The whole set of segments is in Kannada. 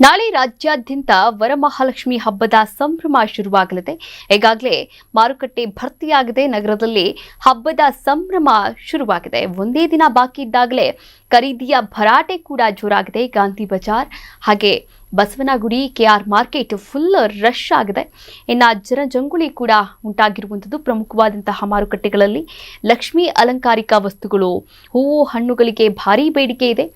ನಾಳೆ ರಾಜ್ಯಾದ್ಯಂತ ವರಮಹಾಲಕ್ಷ್ಮಿ ಹಬ್ಬದ ಸಂಭ್ರಮ ಶುರುವಾಗಲಿದೆ. ಈಗಾಗಲೇ ಮಾರುಕಟ್ಟೆ ಭರ್ತಿಯಾಗಿದೆ. ನಗರದಲ್ಲಿ ಹಬ್ಬದ ಸಂಭ್ರಮ ಶುರುವಾಗಿದೆ. ಒಂದೇ ದಿನ ಬಾಕಿ ಇದ್ದಾಗಲೇ ಖರೀದಿಯ ಭರಾಟೆ ಕೂಡ ಜೋರಾಗಿದೆ. ಗಾಂಧಿ ಬಜಾರ್ ಹಾಗೆ Basavanagudi KR market full rush ಆಗಿದೆ. ಇನ್ನು ಜನಜಂಗುಳಿ ಕೂಡ ಉಂಟಾಗಿರುವಂಥದ್ದು. ಪ್ರಮುಖವಾದಂತಹ ಮಾರುಕಟ್ಟೆಗಳಲ್ಲಿ ಲಕ್ಷ್ಮಿ ಅಲಂಕಾರಿಕ ವಸ್ತುಗಳು, ಹೂವು ಹಣ್ಣುಗಳಿಗೆ ಭಾರೀ ಬೇಡಿಕೆ ಇದೆ.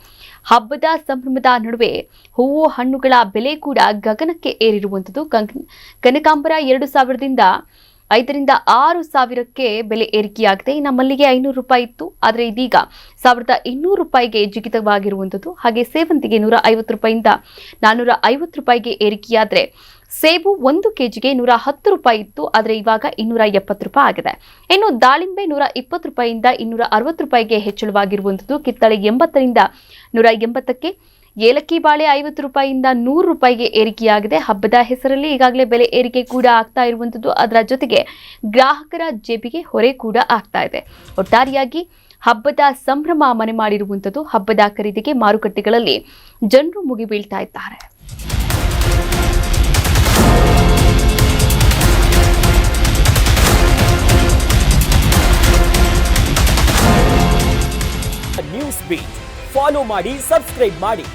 ಹಬ್ಬದ ಸಂಭ್ರಮದ ನಡುವೆ ಹೂವು ಹಣ್ಣುಗಳ ಬೆಲೆ ಕೂಡ ಗಗನಕ್ಕೆ ಏರಿರುವಂಥದ್ದು. ಕನಕಾಂಬರ 2,000ದಿಂದ 5ರಿಂದ 6,000ಕ್ಕೆ ಬೆಲೆ ಏರಿಕೆಯಾಗಿದೆ. ಇನ್ನು ಮಲ್ಲಿಗೆ 500 ರೂಪಾಯಿ ಇತ್ತು, ಆದರೆ ಇದೀಗ 1,200 ರೂಪಾಯಿಗೆ ಜಿಗಿತವಾಗಿರುವಂಥದ್ದು. ಹಾಗೆ ಸೇವಂತಿಗೆ 150 ರೂಪಾಯಿಯಿಂದ 450 ರೂಪಾಯಿಗೆ ಏರಿಕೆಯಾದರೆ ಸೇಬು 1 ಕೆಜಿಗೆ 110 ರೂಪಾಯಿ ಇತ್ತು, ಆದರೆ ಇವಾಗ 270 ರೂಪಾಯಿ ಆಗಿದೆ. ಇನ್ನು ದಾಳಿಂಬೆ 120 ರೂಪಾಯಿಯಿಂದ 260 ರೂಪಾಯಿಗೆ ಹೆಚ್ಚಳವಾಗಿರುವಂಥದ್ದು. ಕಿತ್ತಳೆ 80ರಿಂದ 180ಕ್ಕೆ, ಏಲಕ್ಕಿ ಬಾಳೆ 50 ರೂಪಾಯಿಯಿಂದ 100 ರೂಪಾಯಿಗೆ ಏರಿಕೆಯಾಗಿದೆ. ಹಬ್ಬದ ಹೆಸರಲ್ಲಿ ಈಗಾಗಲೇ ಬೆಲೆ ಏರಿಕೆ ಕೂಡ ಆಗ್ತಾ ಇರುವಂಥದ್ದು. ಅದರ ಜೊತೆಗೆ ಗ್ರಾಹಕರ ಜೇಬಿಗೆ ಹೊರೆ ಕೂಡ ಆಗ್ತಾ ಇದೆ. ಒಟ್ಟಾರೆಯಾಗಿ ಹಬ್ಬದ ಸಂಭ್ರಮ ಮನೆ ಮಾಡಿರುವಂಥದ್ದು. ಹಬ್ಬದ ಖರೀದಿಗೆ ಮಾರುಕಟ್ಟೆಗಳಲ್ಲಿ ಜನರು ಮುಗಿಬೀಳ್ತಾ ಇದ್ದಾರೆ. ನ್ಯೂಸ್ ಬೀಟ್ ಫಾಲೋ ಮಾಡಿ, ಸಬ್ಸ್ಕ್ರೈಬ್ ಮಾಡಿ.